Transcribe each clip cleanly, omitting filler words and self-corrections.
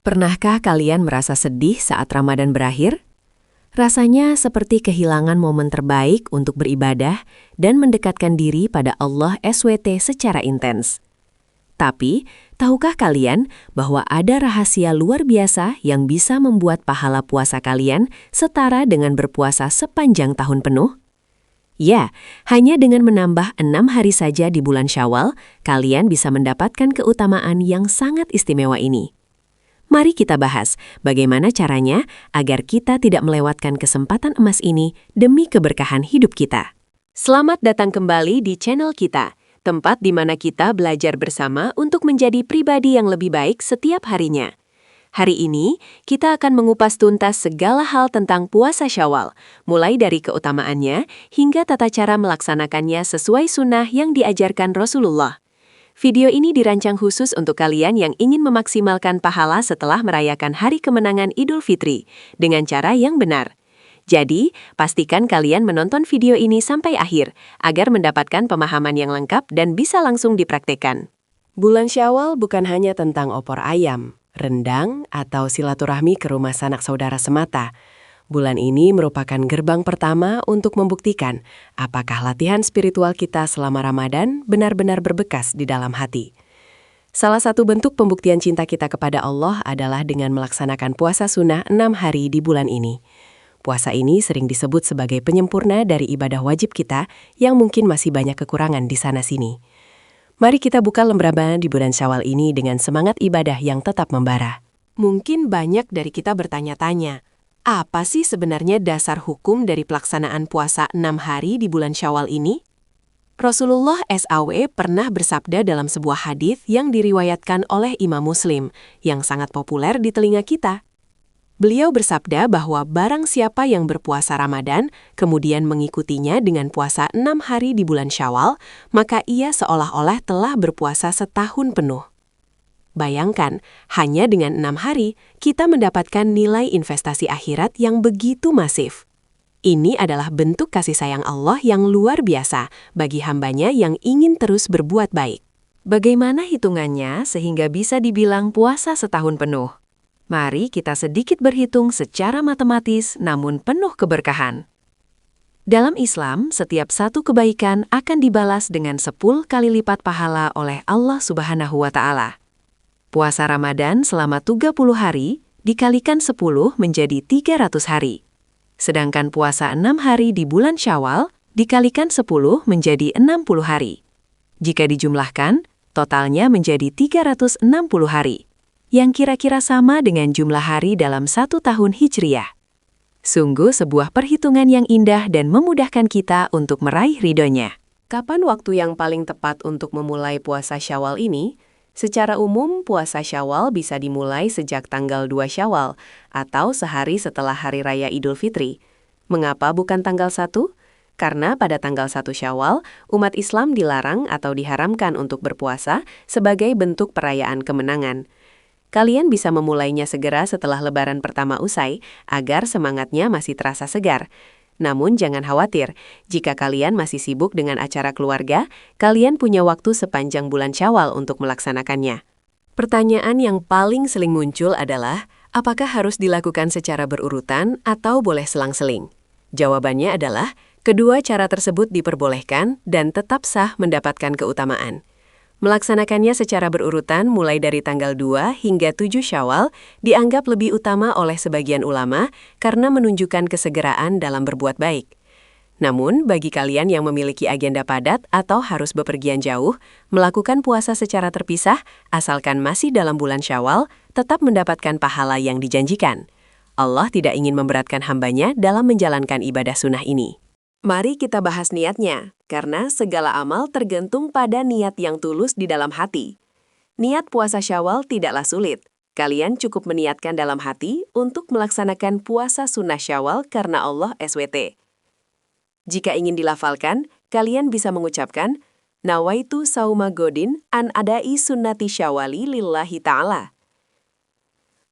Pernahkah kalian merasa sedih saat Ramadan berakhir? Rasanya seperti kehilangan momen terbaik untuk beribadah dan mendekatkan diri pada Allah SWT secara intens. Tapi, tahukah kalian bahwa ada rahasia luar biasa yang bisa membuat pahala puasa kalian setara dengan berpuasa sepanjang tahun penuh? Ya, hanya dengan menambah 6 hari saja di bulan Syawal, kalian bisa mendapatkan keutamaan yang sangat istimewa ini. Mari kita bahas bagaimana caranya agar kita tidak melewatkan kesempatan emas ini demi keberkahan hidup kita. Selamat datang kembali di channel kita, tempat di mana kita belajar bersama untuk menjadi pribadi yang lebih baik setiap harinya. Hari ini, kita akan mengupas tuntas segala hal tentang puasa Syawal, mulai dari keutamaannya hingga tata cara melaksanakannya sesuai sunnah yang diajarkan Rasulullah. Video ini dirancang khusus untuk kalian yang ingin memaksimalkan pahala setelah merayakan Hari Kemenangan Idul Fitri dengan cara yang benar. Jadi, pastikan kalian menonton video ini sampai akhir agar mendapatkan pemahaman yang lengkap dan bisa langsung dipraktekkan. Bulan Syawal bukan hanya tentang opor ayam, rendang, atau silaturahmi ke rumah sanak saudara semata. Bulan ini merupakan gerbang pertama untuk membuktikan apakah latihan spiritual kita selama Ramadan benar-benar berbekas di dalam hati. Salah satu bentuk pembuktian cinta kita kepada Allah adalah dengan melaksanakan puasa sunnah 6 hari di bulan ini. Puasa ini sering disebut sebagai penyempurna dari ibadah wajib kita yang mungkin masih banyak kekurangan di sana-sini. Mari kita buka lembaran di bulan Syawal ini dengan semangat ibadah yang tetap membara. Mungkin banyak dari kita bertanya-tanya, apa sih sebenarnya dasar hukum dari pelaksanaan puasa 6 hari di bulan Syawal ini? Rasulullah SAW pernah bersabda dalam sebuah hadis yang diriwayatkan oleh Imam Muslim, yang sangat populer di telinga kita. Beliau bersabda bahwa barang siapa yang berpuasa Ramadan, kemudian mengikutinya dengan puasa 6 hari di bulan Syawal, maka ia seolah-olah telah berpuasa setahun penuh. Bayangkan, hanya dengan 6 hari, kita mendapatkan nilai investasi akhirat yang begitu masif. Ini adalah bentuk kasih sayang Allah yang luar biasa bagi hambanya yang ingin terus berbuat baik. Bagaimana hitungannya sehingga bisa dibilang puasa setahun penuh? Mari kita sedikit berhitung secara matematis namun penuh keberkahan. Dalam Islam, setiap satu kebaikan akan dibalas dengan 10 kali lipat pahala oleh Allah Subhanahu wa Ta'ala. Puasa Ramadan selama 30 hari dikalikan 10 menjadi 300 hari. Sedangkan puasa 6 hari di bulan Syawal dikalikan 10 menjadi 60 hari. Jika dijumlahkan, totalnya menjadi 360 hari, yang kira-kira sama dengan jumlah hari dalam 1 tahun Hijriyah. Sungguh sebuah perhitungan yang indah dan memudahkan kita untuk meraih ridhonya. Kapan waktu yang paling tepat untuk memulai puasa Syawal ini? Secara umum, puasa Syawal bisa dimulai sejak tanggal 2 Syawal atau sehari setelah Hari Raya Idul Fitri. Mengapa bukan tanggal 1? Karena pada tanggal 1 Syawal, umat Islam dilarang atau diharamkan untuk berpuasa sebagai bentuk perayaan kemenangan. Kalian bisa memulainya segera setelah Lebaran pertama usai agar semangatnya masih terasa segar. Namun jangan khawatir, jika kalian masih sibuk dengan acara keluarga, kalian punya waktu sepanjang bulan Syawal untuk melaksanakannya. Pertanyaan yang paling sering muncul adalah, apakah harus dilakukan secara berurutan atau boleh selang-seling? Jawabannya adalah, kedua cara tersebut diperbolehkan dan tetap sah mendapatkan keutamaan. Melaksanakannya secara berurutan mulai dari tanggal 2 hingga 7 Syawal dianggap lebih utama oleh sebagian ulama karena menunjukkan kesegeraan dalam berbuat baik. Namun, bagi kalian yang memiliki agenda padat atau harus bepergian jauh, melakukan puasa secara terpisah, asalkan masih dalam bulan Syawal, tetap mendapatkan pahala yang dijanjikan. Allah tidak ingin memberatkan hambanya dalam menjalankan ibadah sunnah ini. Mari kita bahas niatnya, karena segala amal tergantung pada niat yang tulus di dalam hati. Niat puasa Syawal tidaklah sulit. Kalian cukup meniatkan dalam hati untuk melaksanakan puasa sunnah Syawal karena Allah SWT. Jika ingin dilafalkan, kalian bisa mengucapkan, Nawaitu sauma godin an adai sunnati syawali lillahi ta'ala.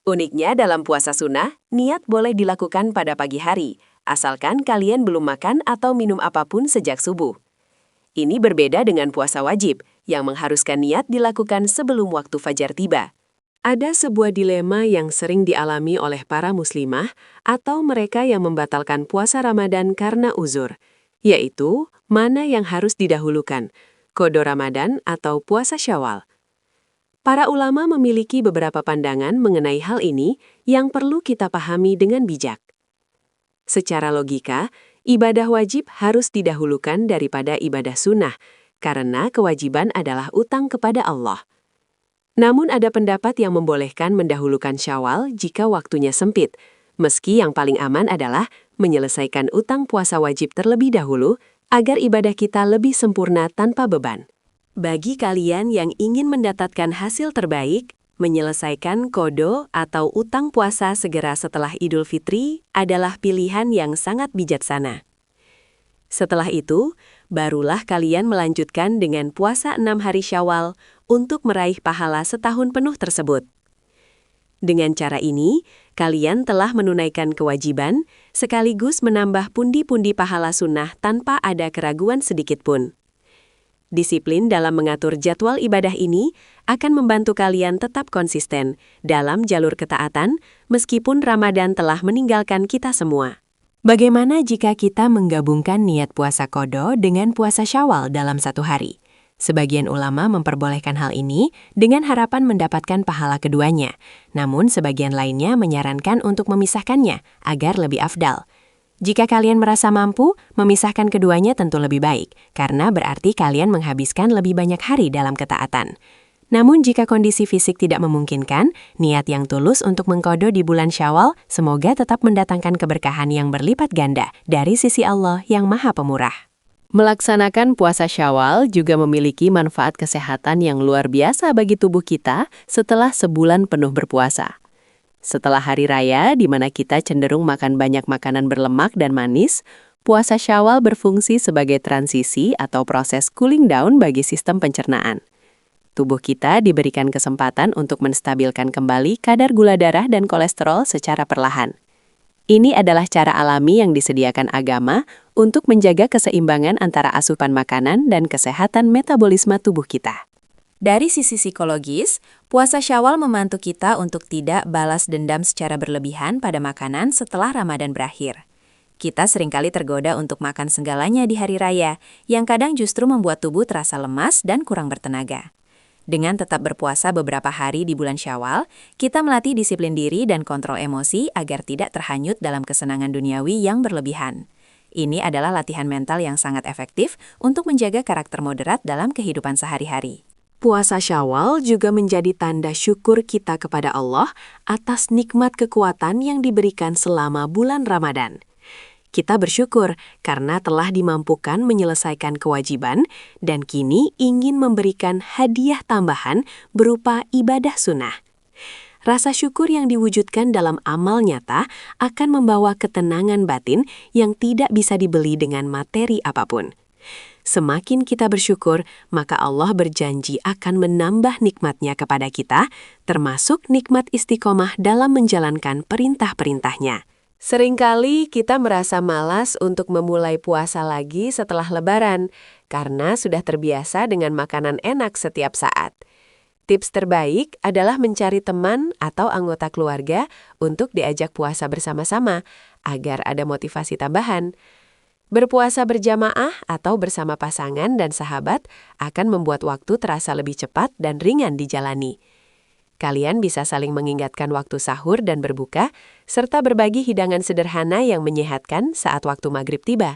Uniknya dalam puasa sunnah, niat boleh dilakukan pada pagi hari, asalkan kalian belum makan atau minum apapun sejak subuh. Ini berbeda dengan puasa wajib, yang mengharuskan niat dilakukan sebelum waktu fajar tiba. Ada sebuah dilema yang sering dialami oleh para muslimah atau mereka yang membatalkan puasa Ramadan karena uzur, yaitu mana yang harus didahulukan, qada Ramadan atau puasa Syawal. Para ulama memiliki beberapa pandangan mengenai hal ini yang perlu kita pahami dengan bijak. Secara logika, ibadah wajib harus didahulukan daripada ibadah sunnah, karena kewajiban adalah utang kepada Allah. Namun ada pendapat yang membolehkan mendahulukan Syawal jika waktunya sempit, meski yang paling aman adalah menyelesaikan utang puasa wajib terlebih dahulu agar ibadah kita lebih sempurna tanpa beban. Bagi kalian yang ingin mendapatkan hasil terbaik, menyelesaikan qada atau utang puasa segera setelah Idul Fitri adalah pilihan yang sangat bijaksana. Setelah itu, barulah kalian melanjutkan dengan puasa 6 hari Syawal untuk meraih pahala setahun penuh tersebut. Dengan cara ini, kalian telah menunaikan kewajiban sekaligus menambah pundi-pundi pahala sunnah tanpa ada keraguan sedikitpun. Disiplin dalam mengatur jadwal ibadah ini akan membantu kalian tetap konsisten dalam jalur ketaatan meskipun Ramadan telah meninggalkan kita semua. Bagaimana jika kita menggabungkan niat puasa qada dengan puasa Syawal dalam satu hari? Sebagian ulama memperbolehkan hal ini dengan harapan mendapatkan pahala keduanya, namun sebagian lainnya menyarankan untuk memisahkannya agar lebih afdal. Jika kalian merasa mampu, memisahkan keduanya tentu lebih baik, karena berarti kalian menghabiskan lebih banyak hari dalam ketaatan. Namun jika kondisi fisik tidak memungkinkan, niat yang tulus untuk mengqada di bulan Syawal semoga tetap mendatangkan keberkahan yang berlipat ganda dari sisi Allah yang Maha Pemurah. Melaksanakan puasa Syawal juga memiliki manfaat kesehatan yang luar biasa bagi tubuh kita setelah sebulan penuh berpuasa. Setelah hari raya, di mana kita cenderung makan banyak makanan berlemak dan manis, puasa Syawal berfungsi sebagai transisi atau proses cooling down bagi sistem pencernaan. Tubuh kita diberikan kesempatan untuk menstabilkan kembali kadar gula darah dan kolesterol secara perlahan. Ini adalah cara alami yang disediakan agama untuk menjaga keseimbangan antara asupan makanan dan kesehatan metabolisme tubuh kita. Dari sisi psikologis, puasa Syawal membantu kita untuk tidak balas dendam secara berlebihan pada makanan setelah Ramadan berakhir. Kita seringkali tergoda untuk makan segalanya di hari raya, yang kadang justru membuat tubuh terasa lemas dan kurang bertenaga. Dengan tetap berpuasa beberapa hari di bulan Syawal, kita melatih disiplin diri dan kontrol emosi agar tidak terhanyut dalam kesenangan duniawi yang berlebihan. Ini adalah latihan mental yang sangat efektif untuk menjaga karakter moderat dalam kehidupan sehari-hari. Puasa Syawal juga menjadi tanda syukur kita kepada Allah atas nikmat kekuatan yang diberikan selama bulan Ramadan. Kita bersyukur karena telah dimampukan menyelesaikan kewajiban dan kini ingin memberikan hadiah tambahan berupa ibadah sunnah. Rasa syukur yang diwujudkan dalam amal nyata akan membawa ketenangan batin yang tidak bisa dibeli dengan materi apapun. Semakin kita bersyukur, maka Allah berjanji akan menambah nikmatnya kepada kita, termasuk nikmat istiqomah dalam menjalankan perintah-perintahnya. Seringkali kita merasa malas untuk memulai puasa lagi setelah Lebaran, karena sudah terbiasa dengan makanan enak setiap saat. Tips terbaik adalah mencari teman atau anggota keluarga untuk diajak puasa bersama-sama, agar ada motivasi tambahan. Berpuasa berjamaah atau bersama pasangan dan sahabat akan membuat waktu terasa lebih cepat dan ringan dijalani. Kalian bisa saling mengingatkan waktu sahur dan berbuka, serta berbagi hidangan sederhana yang menyehatkan saat waktu maghrib tiba.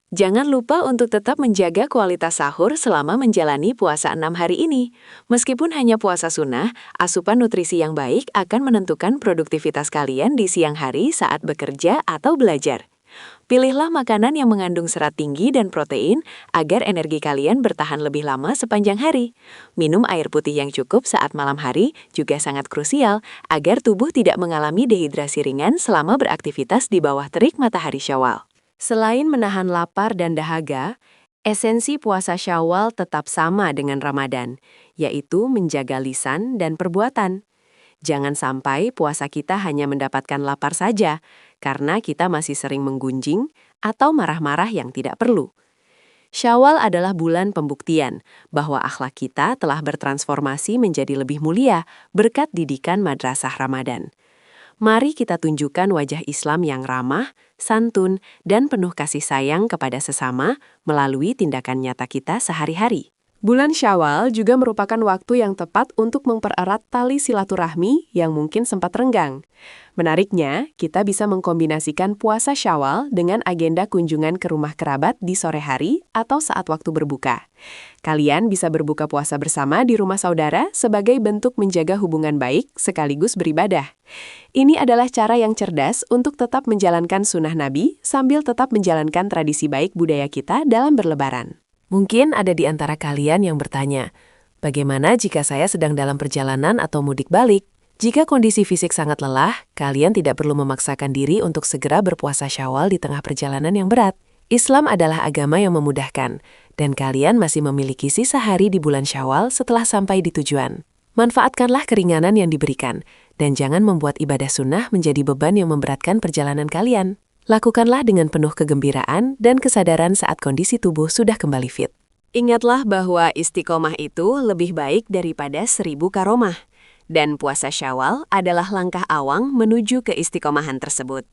Jangan lupa untuk tetap menjaga kualitas sahur selama menjalani puasa 6 hari ini. Meskipun hanya puasa sunnah, asupan nutrisi yang baik akan menentukan produktivitas kalian di siang hari saat bekerja atau belajar. Pilihlah makanan yang mengandung serat tinggi dan protein agar energi kalian bertahan lebih lama sepanjang hari. Minum air putih yang cukup saat malam hari juga sangat krusial agar tubuh tidak mengalami dehidrasi ringan selama beraktivitas di bawah terik matahari Syawal. Selain menahan lapar dan dahaga, esensi puasa Syawal tetap sama dengan Ramadan, yaitu menjaga lisan dan perbuatan. Jangan sampai puasa kita hanya mendapatkan lapar saja, karena kita masih sering menggunjing atau marah-marah yang tidak perlu. Syawal adalah bulan pembuktian bahwa akhlak kita telah bertransformasi menjadi lebih mulia berkat didikan Madrasah Ramadan. Mari kita tunjukkan wajah Islam yang ramah, santun, dan penuh kasih sayang kepada sesama melalui tindakan nyata kita sehari-hari. Bulan Syawal juga merupakan waktu yang tepat untuk mempererat tali silaturahmi yang mungkin sempat renggang. Menariknya, kita bisa mengkombinasikan puasa Syawal dengan agenda kunjungan ke rumah kerabat di sore hari atau saat waktu berbuka. Kalian bisa berbuka puasa bersama di rumah saudara sebagai bentuk menjaga hubungan baik sekaligus beribadah. Ini adalah cara yang cerdas untuk tetap menjalankan sunnah Nabi sambil tetap menjalankan tradisi baik budaya kita dalam berlebaran. Mungkin ada di antara kalian yang bertanya, bagaimana jika saya sedang dalam perjalanan atau mudik balik? Jika kondisi fisik sangat lelah, kalian tidak perlu memaksakan diri untuk segera berpuasa Syawal di tengah perjalanan yang berat. Islam adalah agama yang memudahkan, dan kalian masih memiliki sisa hari di bulan Syawal setelah sampai di tujuan. Manfaatkanlah keringanan yang diberikan, dan jangan membuat ibadah sunnah menjadi beban yang memberatkan perjalanan kalian. Lakukanlah dengan penuh kegembiraan dan kesadaran saat kondisi tubuh sudah kembali fit. Ingatlah bahwa istiqomah itu lebih baik daripada 1000 karomah. Dan puasa Syawal adalah langkah awang menuju keistiqomahan tersebut.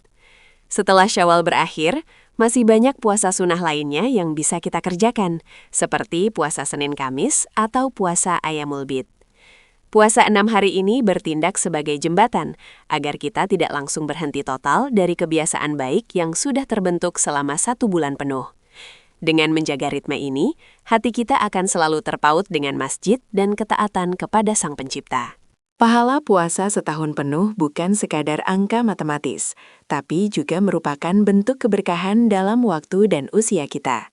Setelah Syawal berakhir, masih banyak puasa sunnah lainnya yang bisa kita kerjakan, seperti puasa Senin Kamis atau puasa Ayyamul Bid. Puasa 6 hari ini bertindak sebagai jembatan, agar kita tidak langsung berhenti total dari kebiasaan baik yang sudah terbentuk selama 1 bulan penuh. Dengan menjaga ritme ini, hati kita akan selalu terpaut dengan masjid dan ketaatan kepada Sang Pencipta. Pahala puasa setahun penuh bukan sekadar angka matematis, tapi juga merupakan bentuk keberkahan dalam waktu dan usia kita.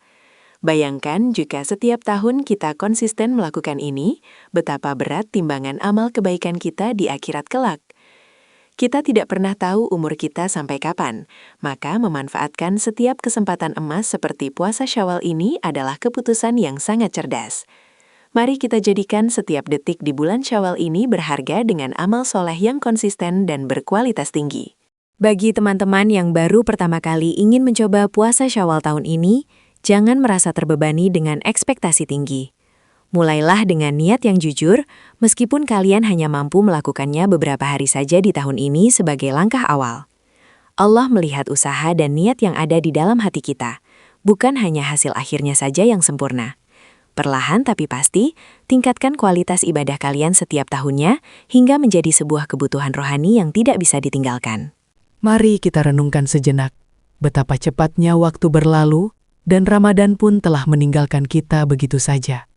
Bayangkan jika setiap tahun kita konsisten melakukan ini, betapa berat timbangan amal kebaikan kita di akhirat kelak. Kita tidak pernah tahu umur kita sampai kapan, maka memanfaatkan setiap kesempatan emas seperti puasa Syawal ini adalah keputusan yang sangat cerdas. Mari kita jadikan setiap detik di bulan Syawal ini berharga dengan amal soleh yang konsisten dan berkualitas tinggi. Bagi teman-teman yang baru pertama kali ingin mencoba puasa Syawal tahun ini, jangan merasa terbebani dengan ekspektasi tinggi. Mulailah dengan niat yang jujur, meskipun kalian hanya mampu melakukannya beberapa hari saja di tahun ini sebagai langkah awal. Allah melihat usaha dan niat yang ada di dalam hati kita, bukan hanya hasil akhirnya saja yang sempurna. Perlahan tapi pasti, tingkatkan kualitas ibadah kalian setiap tahunnya hingga menjadi sebuah kebutuhan rohani yang tidak bisa ditinggalkan. Mari kita renungkan sejenak, betapa cepatnya waktu berlalu, dan Ramadan pun telah meninggalkan kita begitu saja.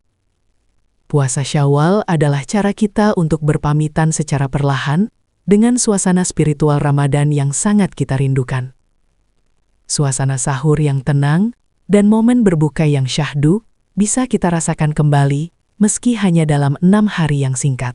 Puasa Syawal adalah cara kita untuk berpamitan secara perlahan dengan suasana spiritual Ramadan yang sangat kita rindukan. Suasana sahur yang tenang dan momen berbuka yang syahdu bisa kita rasakan kembali meski hanya dalam 6 hari yang singkat.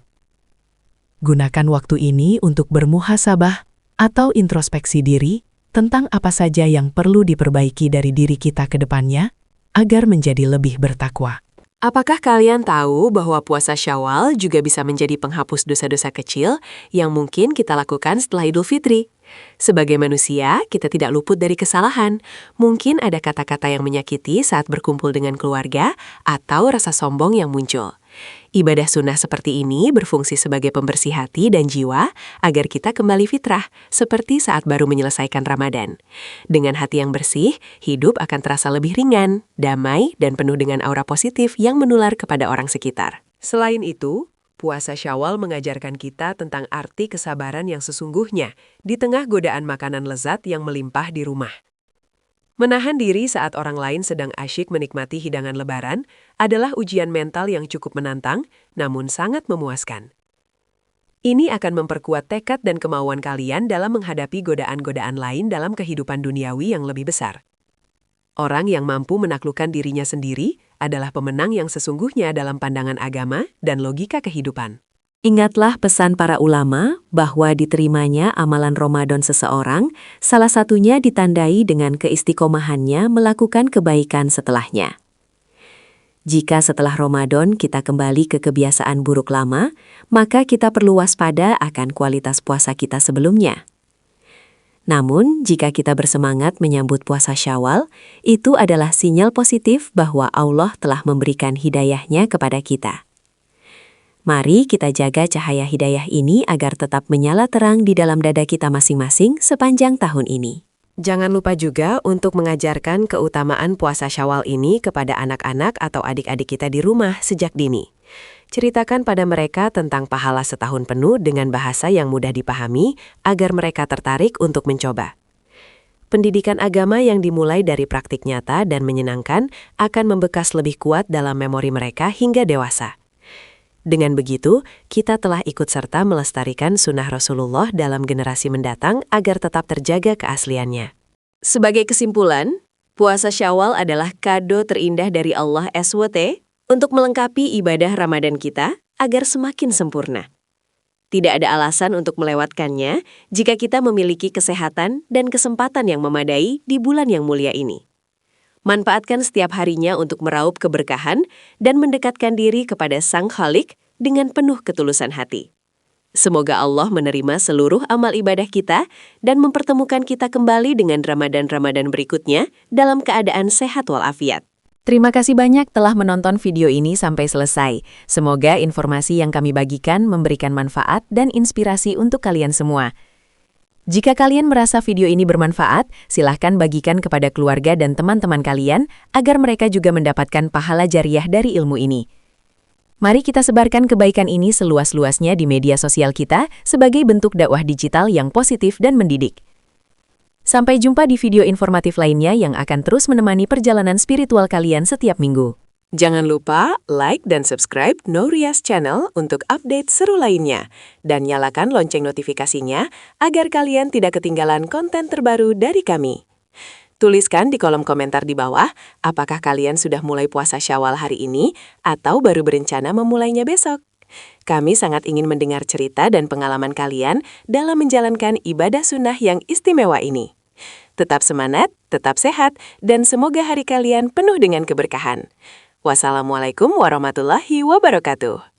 Gunakan waktu ini untuk bermuhasabah atau introspeksi diri tentang apa saja yang perlu diperbaiki dari diri kita ke depannya agar menjadi lebih bertakwa. Apakah kalian tahu bahwa puasa Syawal juga bisa menjadi penghapus dosa-dosa kecil yang mungkin kita lakukan setelah Idul Fitri? Sebagai manusia, kita tidak luput dari kesalahan. Mungkin ada kata-kata yang menyakiti saat berkumpul dengan keluarga atau rasa sombong yang muncul. Ibadah sunnah seperti ini berfungsi sebagai pembersih hati dan jiwa agar kita kembali fitrah, seperti saat baru menyelesaikan Ramadan. Dengan hati yang bersih, hidup akan terasa lebih ringan, damai, dan penuh dengan aura positif yang menular kepada orang sekitar. Selain itu, puasa Syawal mengajarkan kita tentang arti kesabaran yang sesungguhnya di tengah godaan makanan lezat yang melimpah di rumah. Menahan diri saat orang lain sedang asyik menikmati hidangan lebaran adalah ujian mental yang cukup menantang, namun sangat memuaskan. Ini akan memperkuat tekad dan kemauan kalian dalam menghadapi godaan-godaan lain dalam kehidupan duniawi yang lebih besar. Orang yang mampu menaklukkan dirinya sendiri adalah pemenang yang sesungguhnya dalam pandangan agama dan logika kehidupan. Ingatlah pesan para ulama bahwa diterimanya amalan Ramadan seseorang, salah satunya ditandai dengan keistiqomahannya melakukan kebaikan setelahnya. Jika setelah Ramadan kita kembali ke kebiasaan buruk lama, maka kita perlu waspada akan kualitas puasa kita sebelumnya. Namun, jika kita bersemangat menyambut puasa Syawal, itu adalah sinyal positif bahwa Allah telah memberikan hidayahnya kepada kita. Mari kita jaga cahaya hidayah ini agar tetap menyala terang di dalam dada kita masing-masing sepanjang tahun ini. Jangan lupa juga untuk mengajarkan keutamaan puasa Syawal ini kepada anak-anak atau adik-adik kita di rumah sejak dini. Ceritakan pada mereka tentang pahala setahun penuh dengan bahasa yang mudah dipahami agar mereka tertarik untuk mencoba. Pendidikan agama yang dimulai dari praktik nyata dan menyenangkan akan membekas lebih kuat dalam memori mereka hingga dewasa. Dengan begitu, kita telah ikut serta melestarikan sunnah Rasulullah dalam generasi mendatang agar tetap terjaga keasliannya. Sebagai kesimpulan, puasa Syawal adalah kado terindah dari Allah SWT untuk melengkapi ibadah Ramadan kita agar semakin sempurna. Tidak ada alasan untuk melewatkannya jika kita memiliki kesehatan dan kesempatan yang memadai di bulan yang mulia ini. Manfaatkan setiap harinya untuk meraup keberkahan dan mendekatkan diri kepada Sang Khalik dengan penuh ketulusan hati. Semoga Allah menerima seluruh amal ibadah kita dan mempertemukan kita kembali dengan Ramadan-Ramadan berikutnya dalam keadaan sehat walafiat. Terima kasih banyak telah menonton video ini sampai selesai. Semoga informasi yang kami bagikan memberikan manfaat dan inspirasi untuk kalian semua. Jika kalian merasa video ini bermanfaat, silahkan bagikan kepada keluarga dan teman-teman kalian agar mereka juga mendapatkan pahala jariah dari ilmu ini. Mari kita sebarkan kebaikan ini seluas-luasnya di media sosial kita sebagai bentuk dakwah digital yang positif dan mendidik. Sampai jumpa di video informatif lainnya yang akan terus menemani perjalanan spiritual kalian setiap minggu. Jangan lupa like dan subscribe Nuriyas Channel untuk update seru lainnya. Dan nyalakan lonceng notifikasinya agar kalian tidak ketinggalan konten terbaru dari kami. Tuliskan di kolom komentar di bawah, apakah kalian sudah mulai puasa Syawal hari ini atau baru berencana memulainya besok. Kami sangat ingin mendengar cerita dan pengalaman kalian dalam menjalankan ibadah sunnah yang istimewa ini. Tetap semangat, tetap sehat, dan semoga hari kalian penuh dengan keberkahan. Wassalamualaikum warahmatullahi wabarakatuh.